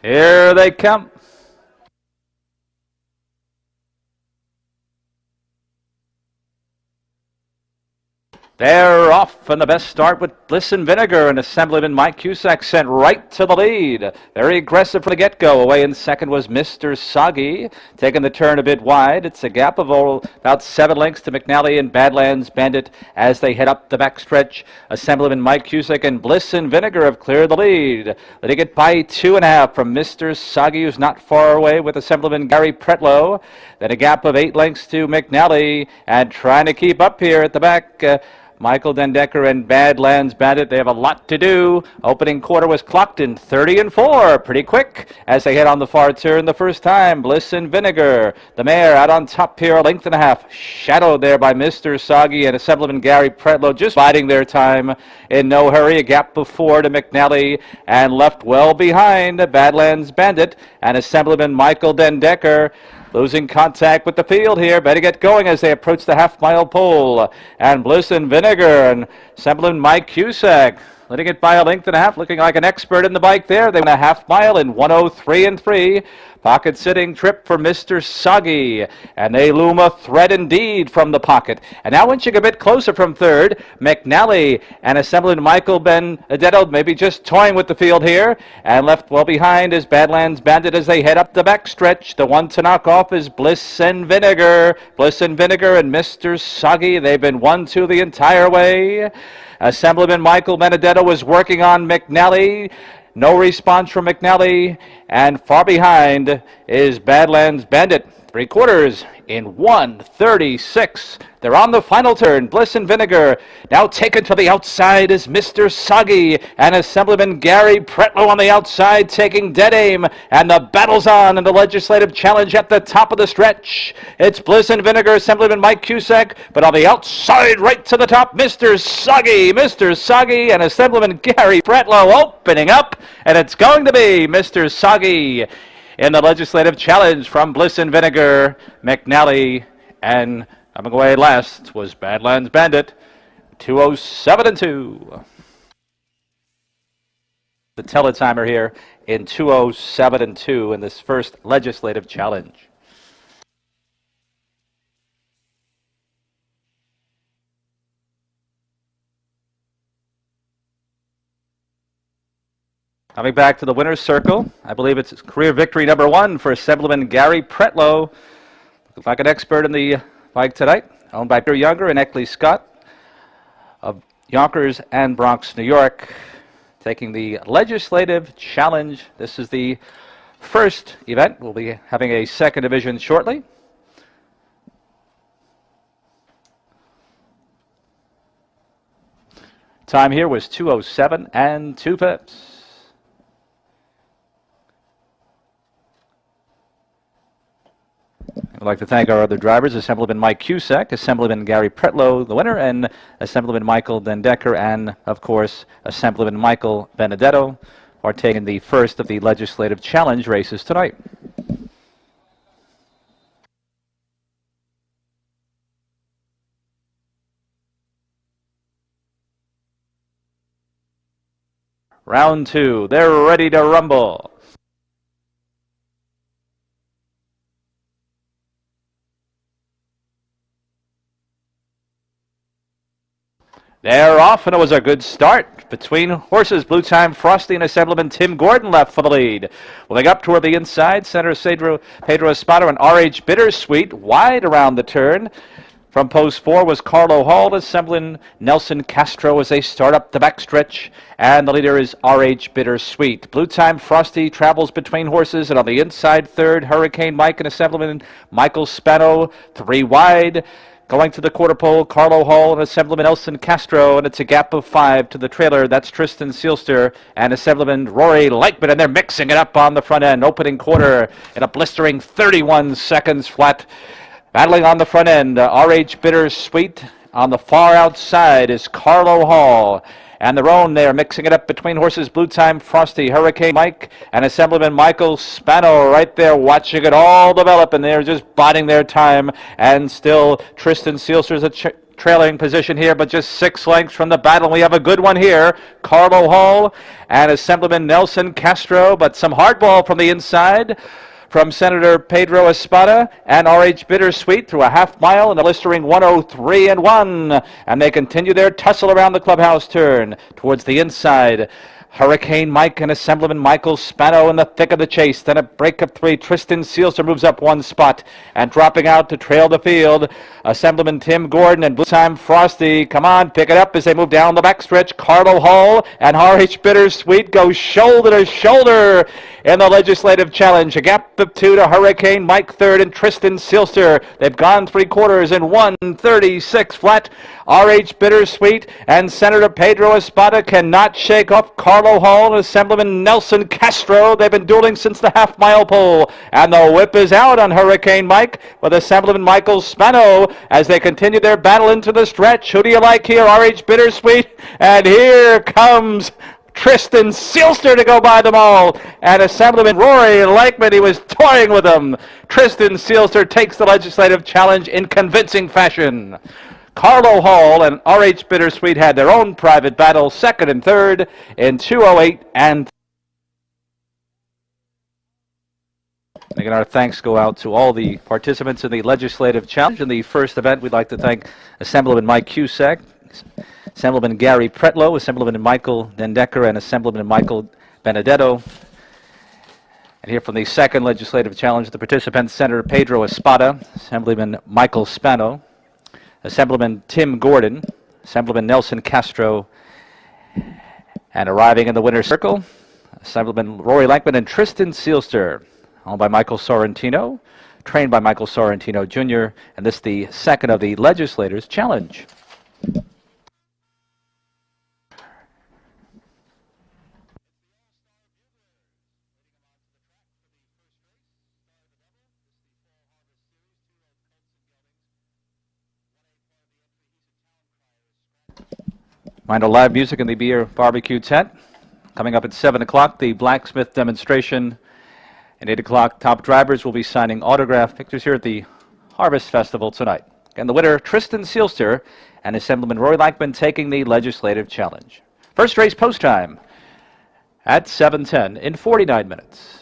Here they come. They're off, and the best start with Bliss and Vinegar, and Assemblyman Mike Cusack sent right to the lead. Very aggressive from the get-go. Away in second was Mr. Soggy, taking the turn a bit wide. It's a gap of about 7 lengths to McNally and Badlands Bandit as they head up the backstretch. Assemblyman Mike Cusack and Bliss and Vinegar have cleared the lead. Letting it by 2.5 from Mr. Soggy, who's not far away with Assemblyman Gary Pretlow. Then a gap of 8 lengths to McNally, and trying to keep up here at the back. Michael Dendecker and Badlands Bandit, they have a lot to do. Opening quarter was clocked in 30-4. Pretty quick as they head on the far turn the first time. Bliss and Vinegar, the mare out on top here, a length and a half. Shadowed there by Mr. Soggy and Assemblyman Gary Pretlow, just biding their time in no hurry. A gap of 4 to McNally, and left well behind Badlands Bandit and Assemblyman Michael Dendecker. Losing contact with the field here. Better get going as they approach the half-mile pole. And Bliss and Vinegar and Assemblyman Mike Cusack letting it by a length and a half, looking like an expert in the bike there. They went a half mile in 1:03.3. Pocket sitting trip for Mr. Soggy, and they loom a threat indeed from the pocket. And now inching a bit closer from third, McNally and Assemblyman Michael Benedetto maybe just toying with the field here, and left well behind is Badlands Bandit as they head up the backstretch. The one to knock off is Bliss and Vinegar. Bliss and Vinegar and Mr. Soggy, they've been 1-2 the entire way. Assemblyman Michael Benedetto was working on McNally. No response from McNally, and far behind is Badlands Bandit. 3/4 in 1:36. They're on the final turn. Bliss and Vinegar now taken to the outside is Mr. Soggy, and Assemblyman Gary Pretlow on the outside taking dead aim, and the battle's on in the Legislative Challenge at the top of the stretch. It's Bliss and Vinegar, Assemblyman Mike Cusack, but on the outside right to the top, Mr. Soggy, and Assemblyman Gary Pretlow opening up, and it's going to be Mr. Soggy in the Legislative Challenge from Bliss and Vinegar. McNally, and coming away last was Badlands Bandit, 2:07.2. The teletimer here in 2:07.2 in this first Legislative Challenge. Coming back to the winner's circle, I believe it's career victory number 1 for Assemblyman Gary Pretlow. Looks like an expert in the bike tonight, owned by Peter Younger and Eckley Scott of Yonkers and Bronx, New York, taking the Legislative Challenge. This is the first event. We'll be having a second division shortly. Time here was 2:07 2/5. I'd like to thank our other drivers, Assemblyman Mike Cusack, Assemblyman Gary Pretlow, the winner, and Assemblyman Michael Dendecker, and, of course, Assemblyman Michael Benedetto, partaking in the first of the Legislative Challenge races tonight. Round 2, they're ready to rumble. They're off, and it was a good start. Between horses, Blue Time Frosty and Assemblyman Tim Gordon left for the lead. Moving up toward the inside, Senator Pedro Spano and R.H. Bittersweet wide around the turn. From post 4 was Carlo Hall, Assemblyman Nelson Castro as they start up the backstretch, and the leader is R.H. Bittersweet. Blue Time Frosty travels between horses, and on the inside third, Hurricane Mike and Assemblyman Michael Spano, 3 wide. Going to the quarter pole, Carlo Hall and Assemblyman Nelson Castro, and it's a gap of 5 to the trailer. That's Tristan Seelster and Assemblyman Rory Lightman, and they're mixing it up on the front end. Opening quarter in a blistering 31 seconds flat. Battling on the front end, R.H. Bittersweet. On the far outside is Carlo Hall. And their own there, mixing it up between horses, Blue Time Frosty, Hurricane Mike, and Assemblyman Michael Spano right there watching it all develop, and they're just biding their time. And still, Tristan Seelster's trailing position here, but just 6 lengths from the battle. We have a good one here. Carlo Hall and Assemblyman Nelson Castro, but some hardball from the inside from Senator Pedro Espada and R.H. Bittersweet through a half mile in a blistering 1:03.1. And they continue their tussle around the clubhouse turn towards the inside. Hurricane Mike and Assemblyman Michael Spano in the thick of the chase. Then a break of 3. Tristan Sealster moves up 1 spot and dropping out to trail the field. Assemblyman Tim Gordon and Blue Time Frosty. Come on, pick it up as they move down the backstretch. Carlo Hall and R.H. Bittersweet go shoulder to shoulder in the Legislative Challenge. A gap of 2 to Hurricane Mike third and Tristan Sealster. They've gone 3/4 in 1:36 flat. R.H. Bittersweet and Senator Pedro Espada cannot shake off Carlo Hall and Assemblyman Nelson Castro. They've been dueling since the half-mile pole. And the whip is out on Hurricane Mike with Assemblyman Michael Spano as they continue their battle into the stretch. Who do you like here? R.H. Bittersweet. And here comes Tristan Sealster to go by them all. And Assemblyman Rory Lakeman, he was toying with them. Tristan Sealster takes the Legislative Challenge in convincing fashion. Carlo Hall and R.H. Bittersweet had their own private battle, second and third in 2:08 and. Again, our thanks go out to all the participants in the Legislative Challenge. In the first event, we'd like to thank Assemblyman Mike Cusack, Assemblyman Gary Pretlow, Assemblyman Michael Dendecker, and Assemblyman Michael Benedetto. And here from the second Legislative Challenge, the participants, Senator Pedro Espada, Assemblyman Michael Spano, Assemblyman Tim Gordon, Assemblyman Nelson Castro, and arriving in the winner's circle, Assemblyman Rory Lankman and Tristan Sealster, owned by Michael Sorrentino, trained by Michael Sorrentino Jr., and this the second of the Legislators' Challenge. Mind live music in the beer barbecue tent. Coming up at 7 o'clock, the blacksmith demonstration. At 8 o'clock, top drivers will be signing autograph pictures here at the Harvest Festival tonight. And the winner, Tristan Sealster, and Assemblyman Roy Lankman taking the Legislative Challenge. First race post time at 7:10 in 49 minutes.